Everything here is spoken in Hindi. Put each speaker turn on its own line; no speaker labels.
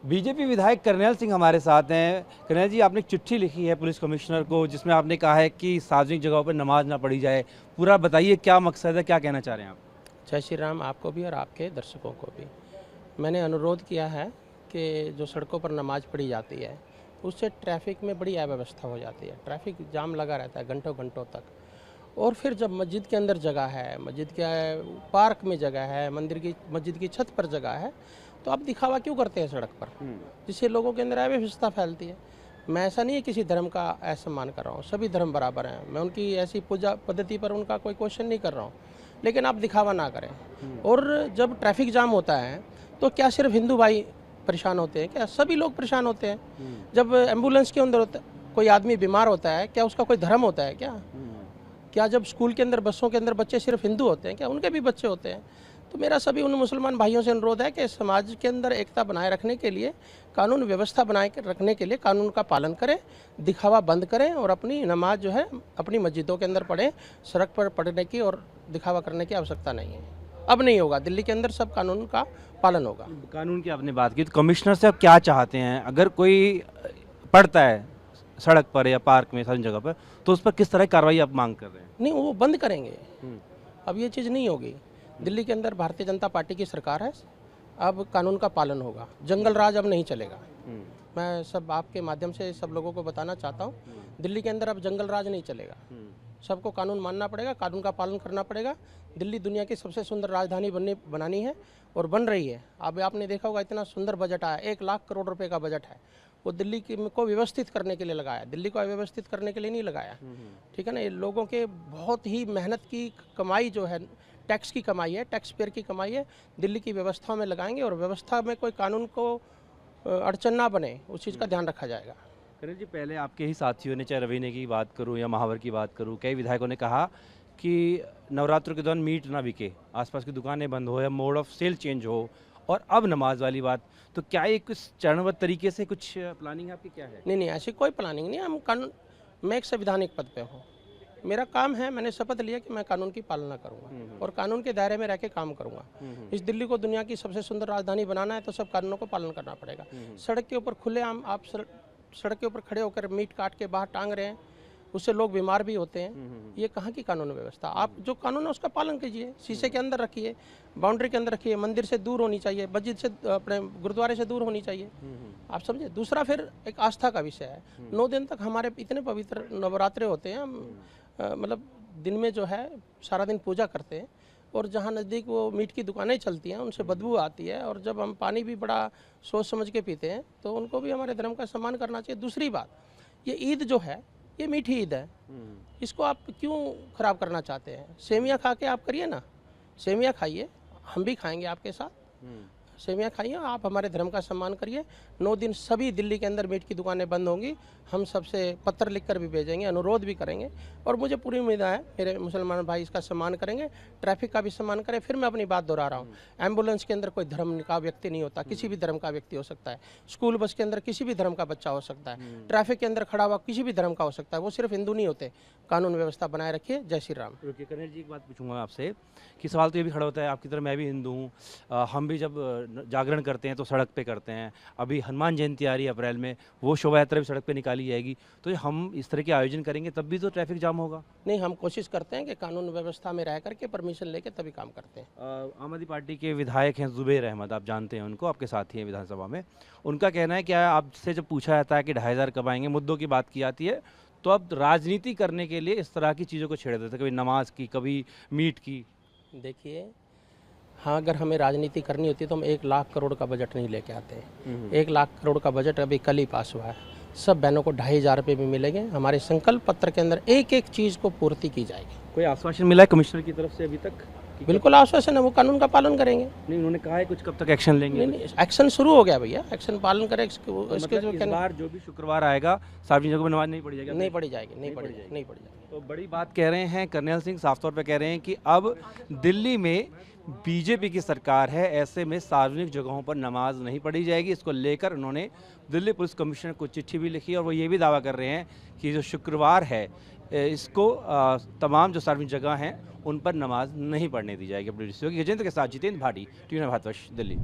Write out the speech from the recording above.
बीजेपी विधायक करनैल सिंह हमारे साथ हैं। करनैल जी, आपने एक चिट्ठी लिखी है पुलिस कमिश्नर को जिसमें आपने कहा है कि सार्वजनिक जगहों पर नमाज ना पढ़ी जाए। पूरा बताइए क्या मकसद है, क्या कहना चाह रहे हैं आप?
जय श्री राम आपको भी और आपके दर्शकों को भी। मैंने अनुरोध किया है कि जो सड़कों पर नमाज पढ़ी जाती है उससे ट्रैफिक में बड़ी अव्यवस्था हो जाती है। ट्रैफिक जाम लगा रहता है घंटों घंटों तक। और फिर जब मस्जिद के अंदर जगह है, मस्जिद के पार्क में जगह है, मस्जिद की छत पर जगह है, तो आप दिखावा क्यों करते हैं सड़क पर, जिससे लोगों के अंदर अव्यवस्था फैलती है। मैं ऐसा नहीं है किसी धर्म का असम्मान कर रहा हूँ, सभी धर्म बराबर हैं। मैं उनकी ऐसी पूजा पद्धति पर उनका कोई क्वेश्चन नहीं कर रहा हूँ, लेकिन आप दिखावा ना करें। और जब ट्रैफिक जाम होता है तो क्या सिर्फ हिंदू भाई परेशान होते हैं, क्या सभी लोग परेशान होते हैं? जब एम्बुलेंस के अंदर कोई आदमी बीमार होता है, क्या उसका कोई धर्म होता है क्या जब स्कूल के अंदर बसों के अंदर बच्चे सिर्फ हिंदू होते हैं, क्या उनके भी बच्चे होते हैं? तो मेरा सभी उन मुसलमान भाइयों से अनुरोध है कि समाज के अंदर एकता बनाए रखने के लिए, कानून व्यवस्था बनाए रखने के लिए कानून का पालन करें, दिखावा बंद करें और अपनी नमाज जो है अपनी मस्जिदों के अंदर पढ़ें। सड़क पर पढ़ने की और दिखावा करने की आवश्यकता नहीं है। अब नहीं होगा, दिल्ली के अंदर सब कानून का पालन होगा।
कानून की आपने बात की, तो कमिश्नर से आप क्या चाहते हैं? अगर कोई पढ़ता है सड़क पर या पार्क में, सारी जगह पर, तो उस पर किस तरह की कार्रवाई आप मांग कर रहे हैं?
नहीं, वो बंद करेंगे। अब ये चीज़ नहीं होगी। दिल्ली के अंदर भारतीय जनता पार्टी की सरकार है, अब कानून का पालन होगा। जंगल राज अब नहीं चलेगा। मैं सब आपके माध्यम से सब लोगों को बताना चाहता हूँ, दिल्ली के अंदर अब जंगल राज नहीं चलेगा। सबको कानून मानना पड़ेगा, कानून का पालन करना पड़ेगा। दिल्ली दुनिया की सबसे सुंदर राजधानी बनानी है और बन रही है। अब आपने देखा होगा इतना सुंदर बजट आया, 1 लाख करोड़ रुपए का बजट है। वो दिल्ली को व्यवस्थित करने के लिए लगाया, दिल्ली को अव्यवस्थित करने के लिए नहीं लगाया। ठीक है ना? ये लोगों के बहुत ही मेहनत की कमाई जो है, टैक्स की कमाई है, टैक्स पेयर की कमाई है, दिल्ली की व्यवस्था में लगाएंगे और व्यवस्था में कोई कानून को अड़चन ना बने, उस चीज़ का ध्यान रखा जाएगा।
करनैल जी, पहले आपके ही साथियों ने, चाहे रवीने की बात करूं या महावर की बात करूं, कई विधायकों ने कहा कि नवरात्रों के दौरान मीट ना बिके, आसपास की दुकानें बंद हो या मोड ऑफ सेल चेंज हो, और अब नमाज वाली बात। तो क्या ये कुछ चरणबद्ध तरीके से कुछ प्लानिंग है आपकी, क्या है?
नहीं, ऐसी कोई प्लानिंग नहीं। हम कानून, मैं एक संवैधानिक पद पे हूँ, मेरा काम है, मैंने शपथ लिया कि मैं कानून की पालना करूंगा और कानून के दायरे में रह के काम करूंगा। इस दिल्ली को दुनिया की सबसे सुंदर राजधानी बनाना है तो सब कानूनों को पालन करना पड़ेगा। सड़क के ऊपर खुलेआम आप सड़क के ऊपर खड़े होकर मीट काट के बाहर टांग रहे हैं, उससे लोग बीमार भी होते हैं। ये कहाँ की कानून व्यवस्था? आप जो कानून है उसका पालन कीजिए, शीशे के अंदर रखिए, बाउंड्री के अंदर रखिए, मंदिर से दूर होनी चाहिए, मस्जिद से, अपने गुरुद्वारे से दूर होनी चाहिए। आप समझे? दूसरा फिर एक आस्था का विषय है। 9 दिन तक हमारे इतने पवित्र नवरात्रे होते हैं, हम मतलब दिन में जो है सारा दिन पूजा करते हैं, और जहाँ नज़दीक वो मीट की दुकानें चलती हैं उनसे बदबू आती है, और जब हम पानी भी बड़ा सोच समझ के पीते हैं तो उनको भी हमारे धर्म का सम्मान करना चाहिए। दूसरी बात, ये ईद जो है ये मीठी ईद है, इसको आप क्यों ख़राब करना चाहते हैं? सेमियाँ खा के आप करिए ना, सेमियाँ खाइए, हम भी खाएंगे आपके साथ। सेमियाँ खाइए, आप हमारे धर्म का सम्मान करिए। 9 दिन सभी दिल्ली के अंदर मीट की दुकानें बंद होंगी। हम सबसे पत्र लिखकर भी भेजेंगे, अनुरोध भी करेंगे, और मुझे पूरी उम्मीद है मेरे मुसलमान भाई इसका सम्मान करेंगे, ट्रैफिक का भी सम्मान करें। फिर मैं अपनी बात दोहरा रहा हूँ, एम्बुलेंस के अंदर कोई धर्म का व्यक्ति नहीं होता, किसी भी धर्म का व्यक्ति हो सकता है। स्कूल बस के अंदर किसी भी धर्म का बच्चा हो सकता है। ट्रैफिक के अंदर खड़ा हुआ किसी भी धर्म का हो सकता है, वो सिर्फ हिंदू नहीं होते। कानून व्यवस्था बनाए रखिए। जय श्री राम।
रुकिए करनैल जी, एक बात पूछूंगा आपसे कि सवाल तो ये भी खड़ा होता है, आपकी तरह मैं भी हिंदू हूँ, हम भी जब जागरण करते हैं तो सड़क पे करते हैं। अभी हनुमान जयंती आ रही है अप्रैल में, वो शोभा यात्रा भी सड़क पे निकाली जाएगी, तो हम इस तरह के आयोजन करेंगे तब भी तो ट्रैफिक जाम होगा?
नहीं, हम कोशिश करते हैं कि कानून व्यवस्था में रह करके परमिशन लेके तभी काम करते हैं।
आम आदमी पार्टी के विधायक हैं जुबैर अहमद, आप जानते हैं उनको, आपके साथी हैं विधानसभा में। उनका कहना है कि आपसे जब पूछा जाता है कि 2,500 कब आएंगे, मुद्दों की बात की जाती है, तो अब राजनीति करने के लिए इस तरह की चीज़ों को छेड़ देते हैं, कभी नमाज की, कभी मीट की।
देखिए, हाँ, अगर हमें राजनीति करनी होती तो हम 1 लाख करोड़ का बजट नहीं लेके आते। 1 लाख करोड़ का बजट अभी कल ही पास हुआ है। सब बहनों को 2,500 रुपये भी मिलेंगे। हमारे संकल्प पत्र के अंदर एक एक चीज़ को पूर्ति की जाएगी।
कोई आश्वासन मिला है कमिश्नर की तरफ से अभी तक?
बिल्कुल आश्वासन है, वो कानून का पालन करेंगे।
नहीं, उन्होंने कहा है कुछ, कब तक एक्शन लेंगे?
नहीं, एक्शन शुरू हो गया भैया, एक्शन पालन करें। इसके
मतलब
जो
इस बार जो भी शुक्रवार आएगा सार्वजनिक जगहों पर नमाज नहीं पढ़ी जाएगी?
नहीं पढ़ी जाएगी, नहीं पढ़ी जाएगी।
तो बड़ी बात कह रहे हैं करनैल सिंह, साफ तौर पे कह रहे हैं कि अब दिल्ली में बीजेपी की सरकार है, ऐसे में सार्वजनिक जगहों पर नमाज नहीं पढ़ी जाएगी। इसको लेकर उन्होंने दिल्ली पुलिस कमिश्नर को चिट्ठी भी लिखी, और वो ये भी दावा कर रहे हैं कि जो शुक्रवार है इसको तमाम जो सार्वजनिक जगह हैं उन पर नमाज नहीं पढ़ने दी जाएगी। अपने गजेंद्र के साथ जितेंद्र भाटी, टीवी भारतवर्ष, दिल्ली।